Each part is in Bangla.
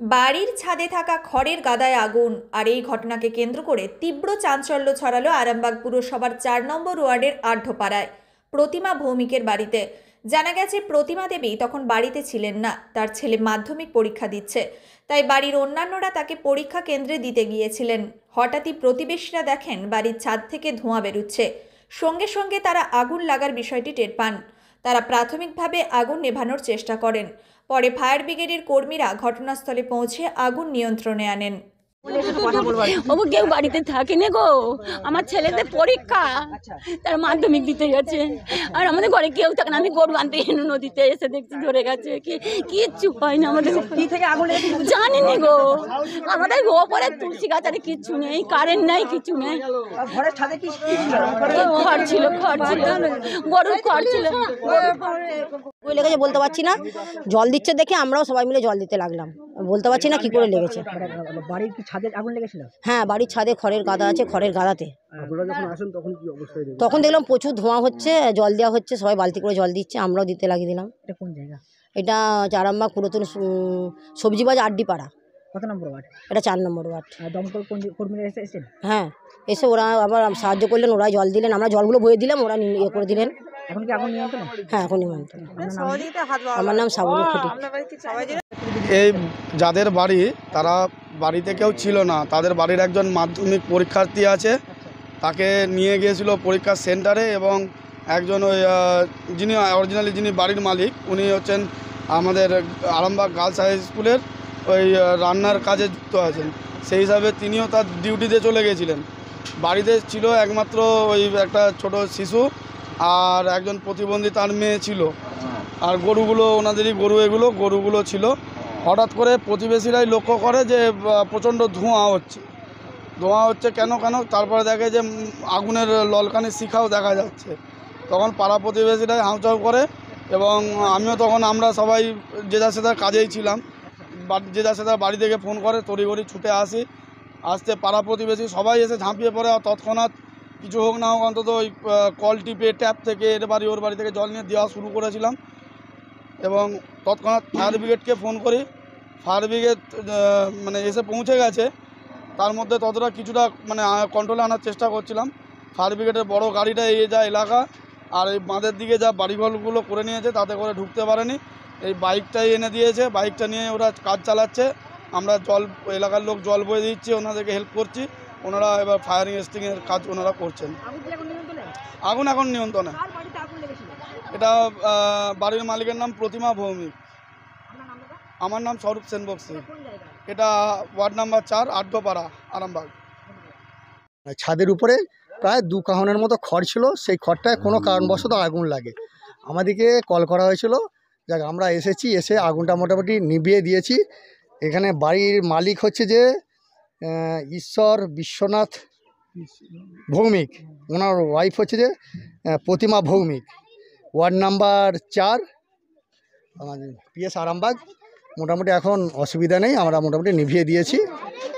বাড়ির ছাদে থাকা খড়ের গাদায় আগুন। আর এই ঘটনাকে কেন্দ্র করে তীব্র চাঞ্চল্য ছড়ালো আরামবাগ পুরসভার ৪ নম্বর ওয়ার্ডের আঢ্যপাড়ায় প্রতিমা ভৌমিকের বাড়িতে। জানা গেছে প্রতিমা দেবী তখন বাড়িতে ছিলেন না, তার ছেলে মাধ্যমিক পরীক্ষা দিচ্ছে, তাই বাড়ির অন্যান্যরা তাকে পরীক্ষা কেন্দ্রে দিতে গিয়েছিলেন। হঠাৎই প্রতিবেশীরা দেখেন বাড়ির ছাদ থেকে ধোঁয়া বেরোচ্ছে। সঙ্গে সঙ্গে তারা আগুন লাগার বিষয়টি টের পান। তারা প্রাথমিকভাবে আগুন নেভানোর চেষ্টা করেন। পরে ফায়ার ব্রিগেডের কর্মীরা ঘটনাস্থলে পৌঁছে আগুন নিয়ন্ত্রণে আনেন। ওগো কেউ বাড়িতে থাকে না গো, আমার ছেলেদের পরীক্ষা, তার মাধ্যমিক দিতে গেছে, আর আমাদের ঘরে কেউ থাকে না। আমি গরু আনতে নদীতে এসে দেখছি ধরে গেছে, কিচ্ছু হয় না আমাদের। জানি না গো, আমাদের ওপরে তুলসী গাছ আর কিচ্ছু নেই, কারেন্ট নেই, কিছু নেই। খড় ছিল, গরুর খড় ছিল। লেগেছে বলতে পারছি না, জল দিচ্ছে দেখে আমরাও সবাই মিলে জল দিতে লাগলাম, বলতে পারছি না কি করে লেগেছে। বাড়ির কি ছাদে আগুন লেগেছিল? হ্যাঁ, বাড়ির ছাদে খড়ের গাদা আছে, খড়ের গাদাতে। তখন দেখলাম প্রচুর ধোঁয়া হচ্ছে, জল দেওয়া হচ্ছে, সবাই বালতি করে জল দিচ্ছে, আমরাও দিতে লাগিয়ে দিলাম। এটা কোন জায়গা? এটা আরামবাগ পুরাতন সবজি বাজার আড্ডিপাড়া। কত নম্বর ওয়ার্ড? এটা ৪ নম্বর ওয়ার্ড। দমকল কর্মীরা এসেছেন? হ্যাঁ, এসে ওরা আবার সাহায্য করলেন, ওরা জল দিলেন, আমরা জলগুলো বয়ে দিলাম, ওরা ইয়ে করে দিলেন। এখন কি আগুন নিয়ন্ত্রণে? হ্যাঁ, এখন নিয়ন্ত্রণে। আমার নাম শ্রাবণী ফটিক। এই যাদের বাড়ি, তারা বাড়িতে কেউ ছিল না, তাদের বাড়ির একজন মাধ্যমিক পরীক্ষার্থী আছে, তাকে নিয়ে গিয়েছিল পরীক্ষার সেন্টারে, এবং একজন ওই যিনি বাড়ির মালিক, উনি হচ্ছেন আমাদের আরামবাগ গার্লস হাই স্কুলের ওই রান্নার কাজে যুক্ত আছেন। সেই হিসাবে তিনিও তার ডিউটিতে চলে গিয়েছিলেন। বাড়িতে ছিল একমাত্র ওই একটা ছোট শিশু আর একজন প্রতিবন্ধী তার মেয়ে ছিল, আর গরুগুলো ওনাদেরই গরুগুলো ছিল। হঠাৎ করে প্রতিবেশীরাই লক্ষ্য করে যে প্রচণ্ড ধোঁয়া হচ্ছে কেন তারপরে দেখে যে আগুনের ললকানির শিখাও দেখা যাচ্ছে। তখন পাড়া প্রতিবেশীরাই হাউচাউ করে, এবং আমরা সবাই যে যার সাথে কাজেই ছিলাম, যে যার সাথে বাড়ি থেকে ফোন করে, তড়িঘড়ি ছুটে আসতে পাড়া প্রতিবেশী সবাই এসে ঝাঁপিয়ে পড়ে। তৎক্ষণাৎ কিছু হোক না হোক অন্তত ওই কল টিপে ট্যাপ থেকে ওর বাড়ি থেকে জল নিয়ে দেওয়া শুরু করেছিলাম, এবং তৎক্ষণাৎ ফায়ার ব্রিগেডকে ফোন করি। ফায়ার ব্রিগেড এসে পৌঁছে গেছে। তার মধ্যে ততটা কিছুটা কন্ট্রোলে আনার চেষ্টা করছিলাম। ফায়ার ব্রিগেডের বড় গাড়িটা এই যা এলাকা আর এই বাঁধের দিকে যা বাড়িঘরগুলো করে নিয়েছে, তাতে করে ঢুকতে পারেনি। এই বাইকটাই এনে দিয়েছে, বাইকটা নিয়ে ওরা কাজ চালাচ্ছে। আমরা এলাকার লোক জল বয়ে দিচ্ছি, ওনাদেরকে হেল্প করছি। ওনারা এবার ফায়ারিং এক্সটিংয়ের কাজ ওনারা করছেন। আগুন এখন নিয়ন্ত্রণে। এটা বাড়ির মালিকের নাম প্রতিমা ভৌমিক। আমার নাম স্বরূপ সেনবক্সি। এটা ওয়ার্ড নাম্বার ৪, আঢ্যপাড়া, আরামবাগ। ছাদের উপরে প্রায় 2 কাহনের মতো খড় ছিল, সেই খড়টায় কোনো কারণবশত আগুন লাগে। আমাদেরকে কল করা হয়েছিল, যাক আমরা এসে আগুনটা মোটামুটি নিভিয়ে দিয়েছি। এখানে বাড়ির মালিক হচ্ছে যে ঈশ্বর বিশ্বনাথ ভৌমিক, ওনার ওয়াইফ হচ্ছে যে প্রতিমা ভৌমিক। ওয়ার্ড নাম্বার ৪, আমাদের PS আরামবাগ। মোটামুটি এখন অসুবিধা নেই, আমরা মোটামুটি নিভিয়ে দিয়েছি,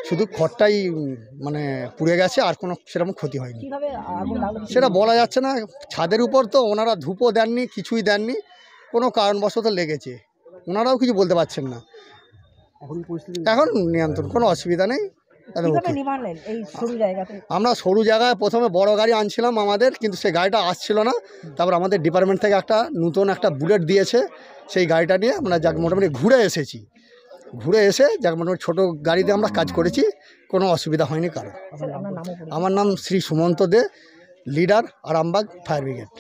শুধু খড়টাই পুড়ে গেছে, আর কোনো সেরকম ক্ষতি হয়নি। সেটা বলা যাচ্ছে না, ছাদের উপর তো ওনারা ধূপও দেননি, কিছুই দেননি, কোনো কারণবশত লেগেছে, ওনারাও কিছু বলতে পারছেন না। এখন নিয়ন্ত্রণ, কোনো অসুবিধা নেই। আমরা সরু জায়গায় প্রথমে বড় গাড়ি আনছিলাম আমাদের, কিন্তু সেই গাড়িটা আসছিল না। তারপর আমাদের ডিপার্টমেন্ট থেকে নতুন একটা বুলেট দিয়েছে, সেই গাড়িটা নিয়ে আমরা মোটামুটি ঘুরে এসে মোটামুটি ছোটো গাড়িতে আমরা কাজ করেছি, কোনো অসুবিধা হয়নি কারো। আমার নাম শ্রী সুমন্ত দে, লিডার, আরামবাগ ফায়ার ব্রিগেড।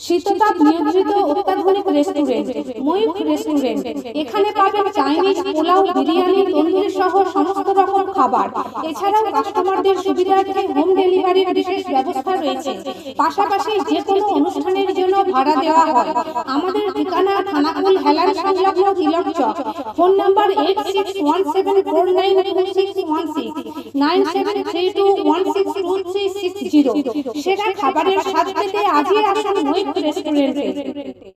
শীততাপ নিয়ন্ত্রিত অত্যাধুনিক রেস্টুরেন্ট ময়ূখ রেস্টুরেন্ট। এখানে পাবেন চাইনিজ, পোলাও, বিরিয়ানি, তন্দুরি সহ সমস্ত রকম খাবার। এছাড়াও কাস্টমারদের সুবিধার্থে হোম ডেলিভারির বিশেষ ব্যবস্থা রয়েছে। পাশাপাশি যে কোনো অনুষ্ঠানের জন্য ভাড়া দেওয়া হয়। আমাদের ঠিকানা খানাকুল হেলান সংলগ্ন তিলক চক। Phone number 8617492616, 9732162360। সেরা খাবারের স্বাদ পেতে আজই আসুন ময়ূখ রেস্টুরেন্টে।